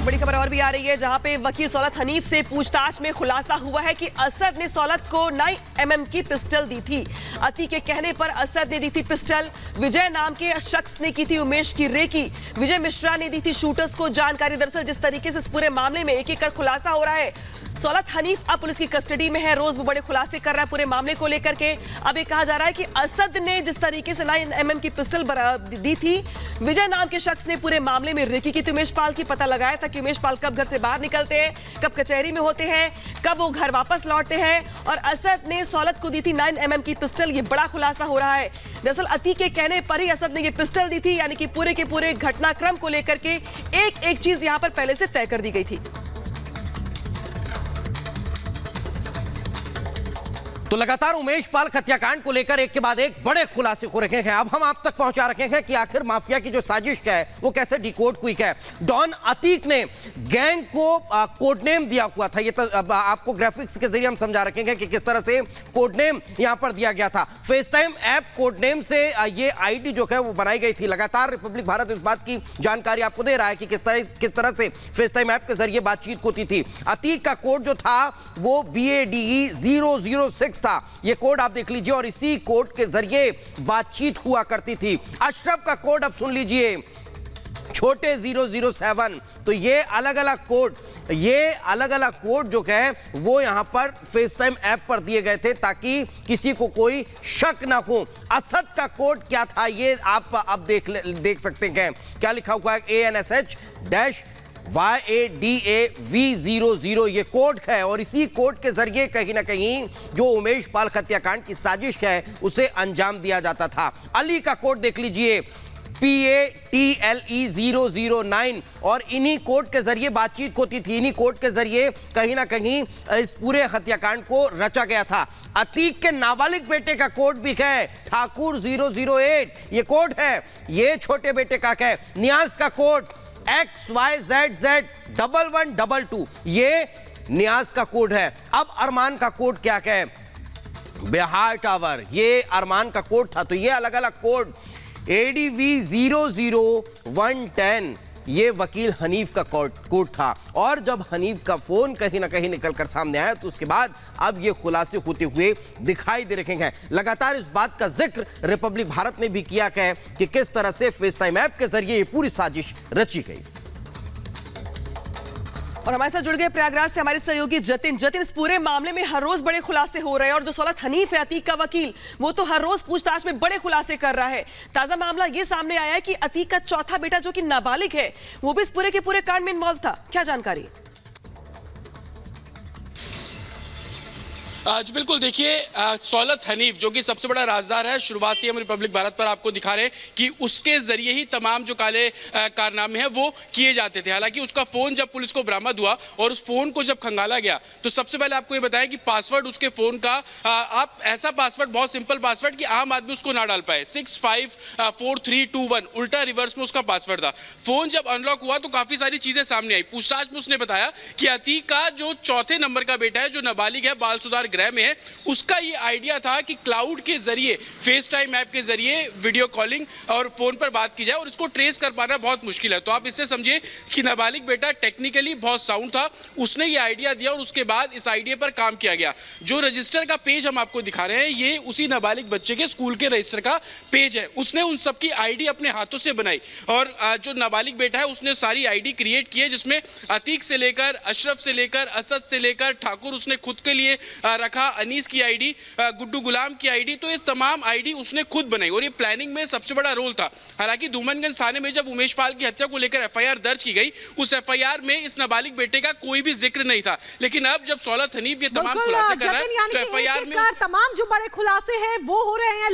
एक बड़ी खबर और भी आ रही है, जहां पे वकील सौलत हनीफ से पूछताछ में खुलासा हुआ है कि असद ने सौलत को 9mm की पिस्टल दी थी। अती के कहने पर असद ने दी थी पिस्टल। विजय नाम के शख्स ने की थी उमेश की रेकी। विजय मिश्रा ने दी थी शूटर्स को जानकारी। दरअसल जिस तरीके से इस पूरे मामले में एक एक कर खुलासा हो रहा है, सौलत हनीफ अब पुलिस की कस्टडी में है। रोज वो बड़े खुलासे कर रहा है पूरे मामले को लेकर के। अब ये कहा जा रहा है कि असद ने जिस तरीके से 9mm की पिस्टल दी थी, विजय नाम के शख्स ने पूरे मामले में रेकी की थी उमेश पाल की। पता लगाया था कि उमेश पाल कब घर से बाहर निकलते हैं, कब कचहरी में होते हैं, कब वो घर वापस लौटते हैं, और असद ने सौलत को दी थी 9mm की पिस्टल। ये बड़ा खुलासा हो रहा है। दरअसल अती के कहने पर ही असद ने ये पिस्टल दी थी, यानी कि पूरे के पूरे घटनाक्रम को लेकर के एक एक चीज यहां पर पहले से तय कर दी गई थी। तो लगातार उमेश पाल हत्याकांड को लेकर एक के बाद एक बड़े खुलासे हो रखे हैं। अब हम आप तक पहुंचा रखे हैं कि आखिर माफिया की जो साजिश है वो कैसे डिकोड हुई है। डॉन अतीक ने गैंग को कोड नेम दिया हुआ था। ये तो अब आपको ग्राफिक्स के जरिए हम समझा रखे हैं कि किस तरह से कोड नेम यहां पर दिया गया था। Face time app code name से ये आईडी जो है वो बनाई गई थी। लगातार रिपब्लिक भारत इस बात की जानकारी आपको दे रहा है कि किस तरह से फेस टाइम ऐप के जरिए बातचीत होती थी। अतीक का कोड जो था वो BADE 006 था। ये कोड आप देख लीजिए, और इसी कोड के जरिए बातचीत हुआ करती थी। अशरफ का कोड अब सुन लीजिए, छोटे 007। तो ये अलग अलग कोड जो है वो यहां पर फेस टाइम ऐप पर दिए गए थे ताकि किसी को कोई शक ना हो। असद का कोड क्या था ये आप अब देख सकते हैं। क्या लिखा हुआ है? ANSH-YADAV00 ये कोड है, और इसी कोड के जरिए कहीं ना कहीं जो उमेश पाल हत्याकांड की साजिश है उसे अंजाम दिया जाता था। अली का कोड देख लीजिए, PATLE 009, और इन्हीं कोड के जरिए बातचीत होती थी। इन्हीं कोड के जरिए कहीं ना कहीं इस पूरे हत्याकांड को रचा गया था। अतीक के नाबालिग बेटे का कोड भी है, ठाकुर 008 ये कोड है, ये छोटे बेटे का है। नियाज का कोड XYZZ1122 ये नियाज का कोड है। अब अरमान का कोड क्या है? बिहार टावर, ये अरमान का कोड था। तो ये अलग अलग कोड। ADV 00110 ये वकील हनीफ का कोड था। और जब हनीफ का फोन कहीं ना कहीं निकलकर सामने आया तो उसके बाद अब ये खुलासे होते हुए दिखाई दे रहे हैं। लगातार इस बात का जिक्र रिपब्लिक भारत ने भी किया है कि किस तरह से फेस टाइम ऐप के जरिए ये पूरी साजिश रची गई। और हमारे साथ जुड़ गए प्रयागराज से हमारे सहयोगी जतिन। इस पूरे मामले में हर रोज बड़े खुलासे हो रहे हैं, और जो सौलत हनीफ है अतीक का वकील, वो तो हर रोज पूछताछ में बड़े खुलासे कर रहा है। ताजा मामला ये सामने आया है कि अतीक का चौथा बेटा जो कि नाबालिग है, वो भी इस पूरे के पूरे कांड में इन्वॉल्व था। क्या जानकारी? जी बिल्कुल, देखिए सौलत हनीफ जो कि सबसे बड़ा राजदार है, शुरुआत से हम रिपब्लिक भारत पर आपको दिखा रहे हैं कि उसके जरिए ही तमाम जो काले कारनामे हैं वो किए जाते थे। हालांकि उसका फोन जब पुलिस को बरामद हुआ और उस फोन को जब खंगाला गया तो सबसे पहले आपको ये बताया कि पासवर्ड उसके फोन का आप ऐसा पासवर्ड, बहुत सिंपल पासवर्ड कि आम आदमी उसको ना डाल पाए, 654321 उल्टा रिवर्स में उसका पासवर्ड था। फोन जब अनलॉक हुआ तो काफी सारी चीजें सामने आई। पूछताछ में उसने बताया कि अतीक का जो चौथे नंबर का बेटा है, जो नाबालिग है, बाल सुधार गृह में है, उसका ये आइडिया था कि क्लाउड के जरिए, फेस टाइम ऐप के जरिए वीडियो कॉलिंग और फोन पर बात की जाए, और इसको ट्रेस कर पाना बहुत मुश्किल है। तो आप इससे समझिए कि नाबालिग बेटा टेक्निकली बहुत साउंड था, उसने ये आइडिया दिया और उसके बाद इस आइडिया पर काम किया गया। जो रजिस्टर का पेज हम आपको दिखा रहे हैं, ये उसी नाबालिग बच्चे के स्कूल के रजिस्टर का पेज है। उसने उन सबकी आईडी अपने हाथों से बनाई, और जो नाबालिग बेटा है उसने सारी आईडी क्रिएट की है, जिसमें अतीक से लेकर, अशरफ से लेकर, असद से लेकर ठाकुर उसने खुद के लिए रखा, अनीस की आईडी, गुड्डू गुलाम की आईडी। तो इस तमाम आईडी उसने खुद बनाई, और ये प्लानिंग में सबसे बड़ा रोल था। हालांकि धूमनगंज थाने में जब उमेश पाल की हत्या को लेकर FIR दर्ज की गई, उस FIR में इस नाबालिग बेटे का कोई भी जिक्र नहीं था। लेकिन अब जब सौलत हनीफ ये तमाम खुलासे कर रहा है तो FIR में तमाम जो बड़े खुलासे हैं वो हो रहे हैं।